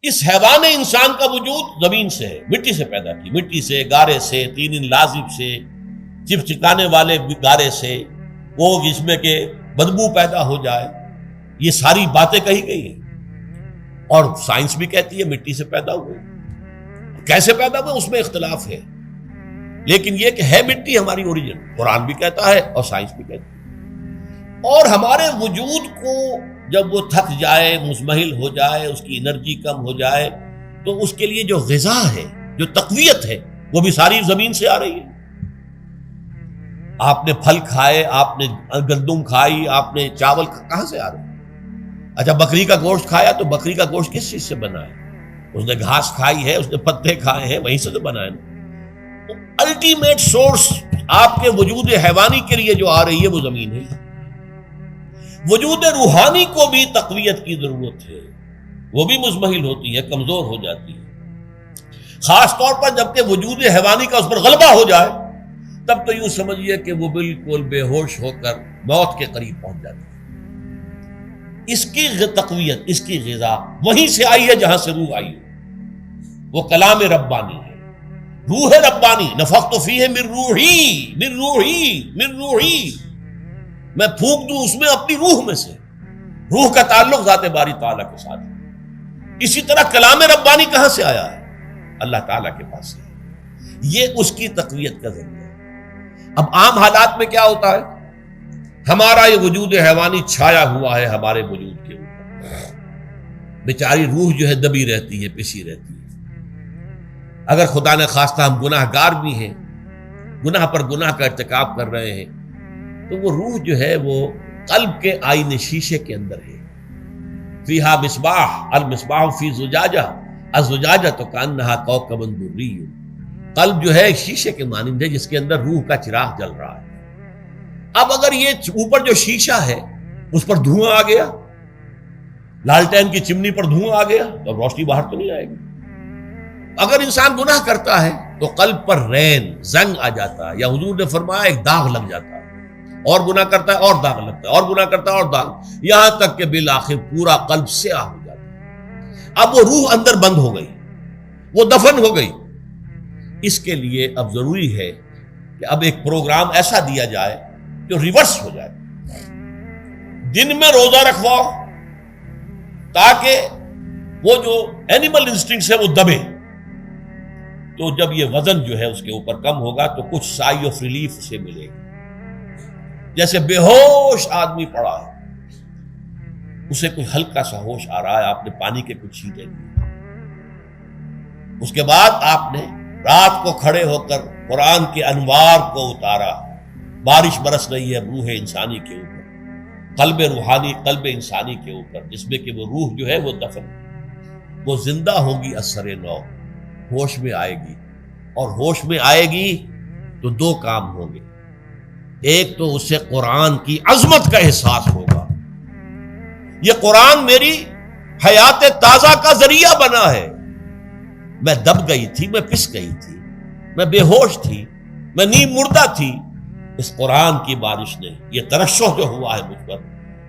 اس حیوان انسان کا وجود زمین سے ہے، مٹی سے پیدا کی، مٹی سے، گارے سے، تین لازب سے، چپچکانے والے گارے سے، وہ جس میں کہ بدبو پیدا ہو جائے، یہ ساری باتیں کہی گئی ہیں۔ اور سائنس بھی کہتی ہے مٹی سے پیدا ہوئے، کیسے پیدا ہوئے اس میں اختلاف ہے، لیکن یہ کہ ہے مٹی ہماری اوریجن، قرآن بھی کہتا ہے اور سائنس بھی کہتی ہے۔ اور ہمارے وجود کو جب وہ تھک جائے، مزمحل ہو جائے، اس کی انرجی کم ہو جائے، تو اس کے لیے جو غذا ہے، جو تقویت ہے، وہ بھی ساری زمین سے آ رہی ہے۔ آپ نے پھل کھائے، آپ نے گندم کھائی، آپ نے چاول کہاں سے آ رہے ہیں؟ اچھا بکری کا گوشت کھایا تو بکری کا گوشت کس چیز سے بنا ہے؟ اس نے گھاس کھائی ہے، اس نے پتے کھائے ہیں، وہیں سے تو بنا ہے۔ الٹیمیٹ سورس آپ کے وجود حیوانی کے لیے جو آ رہی ہے وہ زمین ہے۔ وجود روحانی کو بھی تقویت کی ضرورت ہے، وہ بھی مزمحل ہوتی ہے، کمزور ہو جاتی ہے، خاص طور پر جبکہ وجود حیوانی کا اس پر غلبہ ہو جائے، تب تو یوں سمجھیے کہ وہ بالکل بے ہوش ہو کر موت کے قریب پہنچ جاتی ہے۔ اس کی تقویت، اس کی غذا وہیں سے آئی ہے جہاں سے روح آئی ہے، وہ کلام ربانی ہے، روح ربانی، نفخت فیہ من روحی من روحی من روحی، میں پھونک دوں اس میں اپنی روح میں سے۔ روح کا تعلق ذات باری تعالیٰ کے ساتھ ہے۔ اسی طرح کلام ربانی کہاں سے آیا ہے؟ اللہ تعالیٰ کے پاس سے، یہ اس کی تقویت کا ذریعہ ہے۔ اب عام حالات میں کیا ہوتا ہے؟ ہمارا یہ وجود حیوانی چھایا ہوا ہے ہمارے وجود کے اوپر، بیچاری روح جو ہے دبی رہتی ہے، پسی رہتی ہے۔ اگر خدا نے خواستہ ہم گناہ گار بھی ہیں، گناہ پر گناہ کا ارتکاب کر رہے ہیں، تو وہ روح جو ہے وہ قلب کے آئینے شیشے کے اندر ہے۔ فیہا مصباح، المصباح فی زجاجہ، الزجاجہ کانہا کوکب دری، قلب جو ہے شیشے کے مانند ہے جس کے اندر روح کا چراغ جل رہا ہے۔ اب اگر یہ اوپر جو شیشہ ہے اس پر دھواں آ گیا، لالٹین کی چمنی پر دھواں آ گیا، تو اب روشنی باہر تو نہیں آئے گی۔ اگر انسان گناہ کرتا ہے تو قلب پر رین، زنگ آ جاتا ہے، یا حضور نے فرمایا ایک داغ لگ جاتا ہے، اور گناہ کرتا ہے اور داغ لگتا ہے، اور گناہ کرتا ہے اور داغ، یہاں تک کہ بالآخر پورا قلب سیاہ ہو جاتا ہے۔ اب وہ روح اندر بند ہو گئی، وہ دفن ہو گئی۔ اس کے لیے اب ضروری ہے کہ اب ایک پروگرام ایسا دیا جائے جو ریورس ہو جائے۔ دن میں روزہ رکھواؤ تاکہ وہ جو اینیمل انسٹنکٹس ہے وہ دبے، تو جب یہ وزن جو ہے اس کے اوپر کم ہوگا تو کچھ سائی آف ریلیف سے ملے گا۔ جیسے بے ہوش آدمی پڑا ہے، اسے کوئی ہلکا سا ہوش آ رہا ہے، آپ نے پانی کے کچھ چھینٹے لیے، اس کے بعد آپ نے رات کو کھڑے ہو کر قرآن کے انوار کو اتارا، بارش برس رہی ہے روح انسانی کے اوپر، قلب روحانی، قلب انسانی کے اوپر، جس میں کہ وہ روح جو ہے وہ دفن، وہ زندہ ہوگی اثر نو، ہوش میں آئے گی۔ اور ہوش میں آئے گی تو دو کام ہوں گے، ایک تو اسے قرآن کی عظمت کا احساس ہوگا، یہ قرآن میری حیات تازہ کا ذریعہ بنا ہے، میں دب گئی تھی، میں پس گئی تھی، میں بے ہوش تھی، میں نیم مردہ تھی، اس قرآن کی بارش نے، یہ ترشح جو ہوا ہے مجھ پر،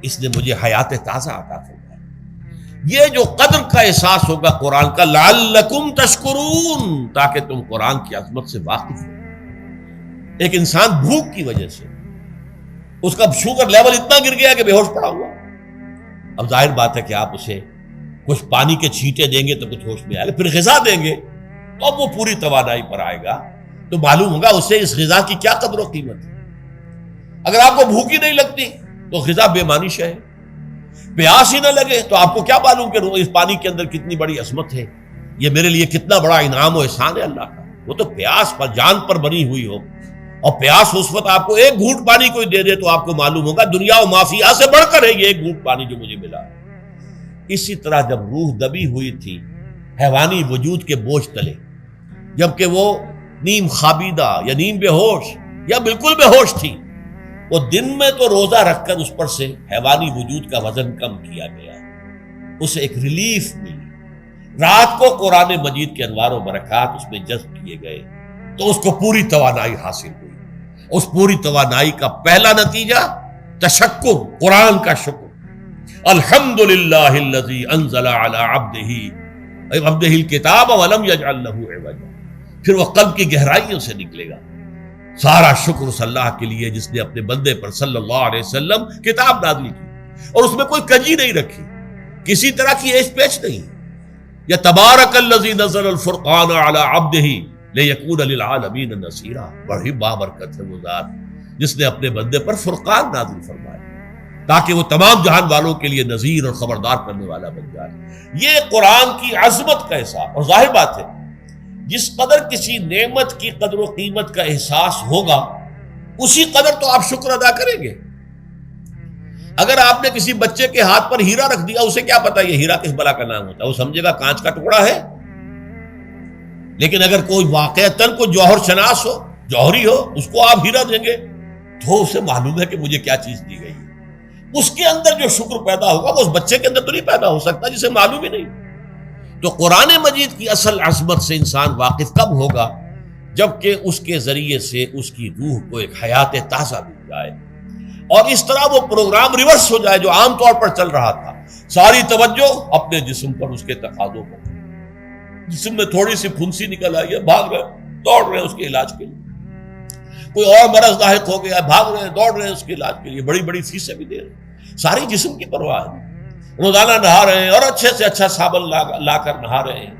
اس نے مجھے حیات تازہ عطا فرمائی۔ یہ جو قدر کا احساس ہوگا قرآن کا، لعلکم تشکرون، تاکہ تم قرآن کی عظمت سے واقف ہو۔ ایک انسان بھوک کی وجہ سے اس کا شوگر لیول اتنا گر گیا کہ بے ہوش پڑا ہوا، اب ظاہر بات ہے کہ آپ اسے کچھ پانی کے چھینٹے دیں گے تو کچھ ہوش میں آئے گا، پھر غذا دیں گے تو اب وہ پوری توانائی پر آئے گا، تو معلوم ہوگا اسے اس غذا کی کیا قدر و قیمت ہے۔ اگر آپ کو بھوک ہی نہیں لگتی تو غذا بے معنی شے ہے، پیاس ہی نہ لگے تو آپ کو کیا معلوم کہ اس پانی کے اندر کتنی بڑی عظمت ہے، یہ میرے لیے کتنا بڑا انعام و احسان ہے اللہ کا۔ وہ تو پیاس پر، جان پر بنی ہوئی ہو، اور پیاس اس وقت آپ کو ایک گھونٹ پانی کوئی دے دے تو آپ کو معلوم ہوگا دنیا و مافیہ سے بڑھ کر ہے یہ ایک گھونٹ پانی جو مجھے ملا۔ اسی طرح جب روح دبی ہوئی تھی حیوانی وجود کے بوجھ تلے، جبکہ وہ نیم خوابیدہ یا نیم بے ہوش یا بالکل بے ہوش تھی، وہ دن میں تو روزہ رکھ کر اس پر سے حیوانی وجود کا وزن کم کیا گیا، اسے ایک ریلیف ملی۔ رات کو قرآن مجید کے انوار و برکات اس میں جذب کیے گئے تو اس کو پوری توانائی حاصل ہوئی۔ اس پوری توانائی کا پہلا نتیجہ تشکر، قرآن کا شکر، الحمدللہ الذی انزل علی عبدہ عبدہ الکتاب ولم یجعل لہ عوجا، پھر وہ قلب کی گہرائیوں سے نکلے گا۔ سارا شکر اس اللہ کے لیے جس نے اپنے بندے پر صلی اللہ علیہ وسلم کتاب نازل کی اور اس میں کوئی کجی نہیں رکھی، کسی طرح کی ایش پیچ نہیں۔ یا تبارک الذی نزل الفرقان علی عبدہ لیکون للعالمین نذیرا، بڑی بابرکت ہے وہ ذات جس نے اپنے بندے پر فرقان نازل فرمایا تاکہ وہ تمام جہان والوں کے لیے نذیر اور خبردار کرنے والا بن جائے۔ یہ قرآن کی عظمت کا احساس، اور ظاہر بات ہے جس قدر کسی نعمت کی قدر و قیمت کا احساس ہوگا اسی قدر تو آپ شکر ادا کریں گے۔ اگر آپ نے کسی بچے کے ہاتھ پر ہیرا رکھ دیا، اسے کیا پتا یہ ہیرا کس بلا کا نام ہوتا ہے، وہ سمجھے گا کانچ کا ٹکڑا ہے۔ لیکن اگر کوئی واقعتاً کوئی جوہر شناس ہو، جوہری ہو، اس کو آپ ہیرا دیں گے تو اسے معلوم ہے کہ مجھے کیا چیز دی گئی ہے۔ اس کے اندر جو شکر پیدا ہوگا وہ اس بچے کے اندر تو نہیں پیدا ہو سکتا جسے معلوم ہی نہیں۔ تو قرآن مجید کی اصل عظمت سے انسان واقف کب ہوگا؟ جبکہ اس کے ذریعے سے اس کی روح کو ایک حیات تازہ مل جائے اور اس طرح وہ پروگرام ریورس ہو جائے جو عام طور پر چل رہا تھا، ساری توجہ اپنے جسم پر، اس کے تقاضوں پر۔ جسم میں تھوڑی سی پھنسی نکل آئی ہے، بھاگ رہے، دوڑ رہے اس کے علاج کے لیے۔ کوئی اور مرض لاحق ہو گیا، بھاگ رہے، دوڑ رہے اس کے علاج کے لیے، بڑی بڑی فیسیں بھی دے رہے، ساری جسم کی پرواہ ہے۔ روزانہ نہا رہے ہیں اور اچھے سے اچھا صابن لا کر نہا رہے ہیں،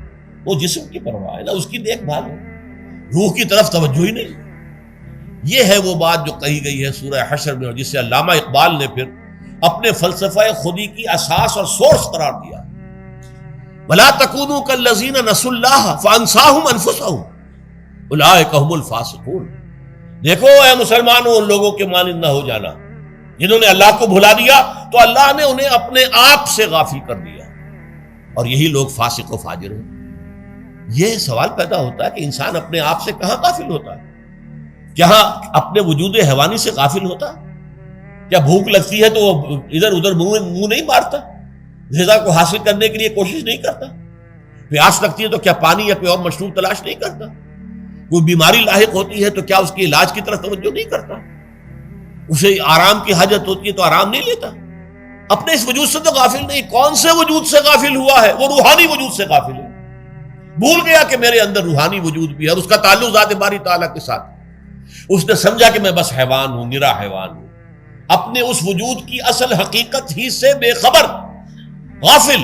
وہ جسم کی پرواہ ہے نا، اس کی دیکھ بھال ہے، روح کی طرف توجہ ہی نہیں۔ یہ ہے وہ بات جو کہی گئی ہے سورہ حشر میں، اور جس سے علامہ اقبال نے پھر اپنے فلسفہ خودی کی اساس اور سورس قرار دیا۔ وَلَا تَكُونُوا كَالَّذِينَ نَسُوا اللَّهَ فَأَنسَاهُمْ أَنفُسَهُمْ أُولَٰئِكَ هُمُ الْفَاسِقُونَ۔ دیکھو اے مسلمانوں، ان لوگوں کے مانند نہ ہو جانا جنہوں نے اللہ کو بھلا دیا تو اللہ نے انہیں اپنے آپ سے غافل کر دیا، اور یہی لوگ فاسق و فاجر ہیں۔ یہ سوال پیدا ہوتا ہے کہ انسان اپنے آپ سے کہاں غافل ہوتا ہے؟ کیا اپنے وجود حیوانی سے غافل ہوتا ہے؟ کیا بھوک لگتی ہے تو وہ ادھر ادھر منہ نہیں مارتا، غذا کو حاصل کرنے کے لیے کوشش نہیں کرتا؟ پیاس لگتی ہے تو کیا پانی یا کوئی اور مشروب تلاش نہیں کرتا؟ کوئی بیماری لاحق ہوتی ہے تو کیا اس کے علاج کی طرف توجہ نہیں کرتا؟ اسے آرام کی حاجت ہوتی ہے تو آرام نہیں لیتا؟ اپنے اس وجود سے تو غافل نہیں۔ کون سے وجود سے غافل ہوا ہے؟ وہ روحانی وجود سے غافل ہے۔ بھول گیا کہ میرے اندر روحانی وجود بھی ہے اور اس کا تعلق ذات باری تعالیٰ کے ساتھ۔ اس نے سمجھا کہ میں بس حیوان ہوں، نرا حیوان ہوں، اپنے اس وجود کی اصل حقیقت ہی سے بے خبر، غافل۔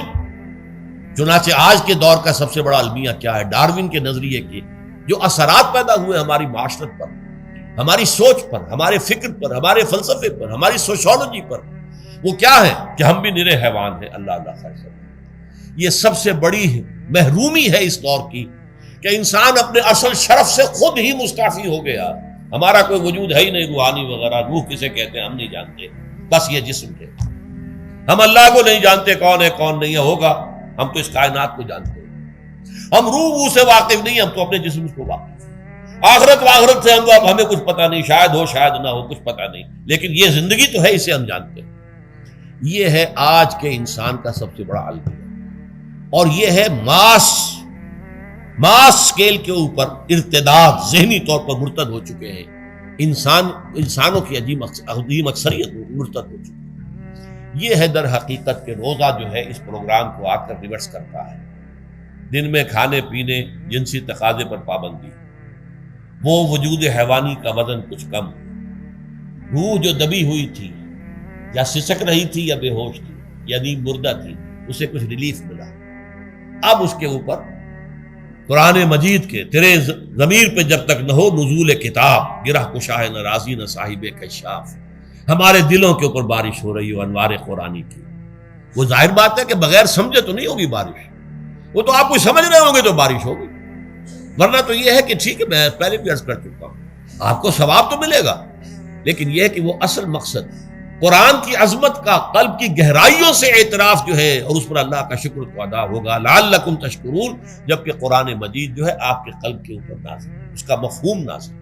چنانچہ آج کے دور کا سب سے بڑا المیہ کیا ہے؟ ڈاروین کے نظریے کے جو اثرات پیدا ہوئے ہماری معاشرت پر، ہماری سوچ پر، ہمارے فکر پر، ہمارے فلسفے پر، ہماری سوشولوجی پر، وہ کیا ہے کہ ہم بھی نرے حیوان ہیں۔ اللہ اللہ خیر کرے۔ یہ سب سے بڑی محرومی ہے اس دور کی کہ انسان اپنے اصل شرف سے خود ہی مستعفی ہو گیا۔ ہمارا کوئی وجود ہے ہی نہیں روحانی وغیرہ، روح کسے کہتے ہیں ہم نہیں جانتے، بس یہ جسم ہے۔ ہم اللہ کو نہیں جانتے کون ہے کون نہیں ہے، ہوگا ہم تو اس کائنات کو جانتے ہیں۔ ہم روح سے واقف نہیں، ہم تو اپنے جسم کو واقف ہیں۔ آخرت سے ہمیں کچھ پتہ نہیں، شاید ہو شاید نہ ہو، کچھ پتہ نہیں، لیکن یہ زندگی تو ہے، اسے ہم جانتے ہیں۔ یہ ہے آج کے انسان کا سب سے بڑا المیہ، اور یہ ہے ماس اسکیل کے اوپر ارتداد، ذہنی طور پر مرتد ہو چکے ہیں انسانوں کی عظیم اکثریت مرتد ہو چکی ہے۔ یہ ہے در حقیقت کہ روزہ جو ہے اس پروگرام کو آ کر ریورس کرتا ہے۔ دن میں کھانے پینے، جنسی تقاضے پر پابندی، وہ وجود حیوانی کا وزن کچھ کم، روح جو دبی ہوئی تھی یا سسک رہی تھی یا بے ہوش تھی یا نیند مردہ تھی، اسے کچھ ریلیف ملا۔ اب اس کے اوپر قرآن مجید کے تیرے ضمیر پہ جب تک نہ ہو نزول کتاب، گرہ کشاہ نہ رازی نہ صاحب کشاف، ہمارے دلوں کے اوپر بارش ہو رہی ہو انوار قرآنی کی۔ وہ ظاہر بات ہے کہ بغیر سمجھے تو نہیں ہوگی بارش، وہ تو آپ کوئی سمجھ رہے ہوں گے تو بارش ہوگی، ورنہ تو یہ ہے کہ ٹھیک ہے میں پہلے بھی عرض کر چکا ہوں، آپ کو ثواب تو ملے گا، لیکن یہ ہے کہ وہ اصل مقصد قرآن کی عظمت کا قلب کی گہرائیوں سے اعتراف جو ہے اور اس پر اللہ کا شکر تو ادا ہوگا، لعلکم تشکرون، جبکہ قرآن مجید جو ہے آپ کے قلب کے اوپر نازل، اس کا مفہوم نازل۔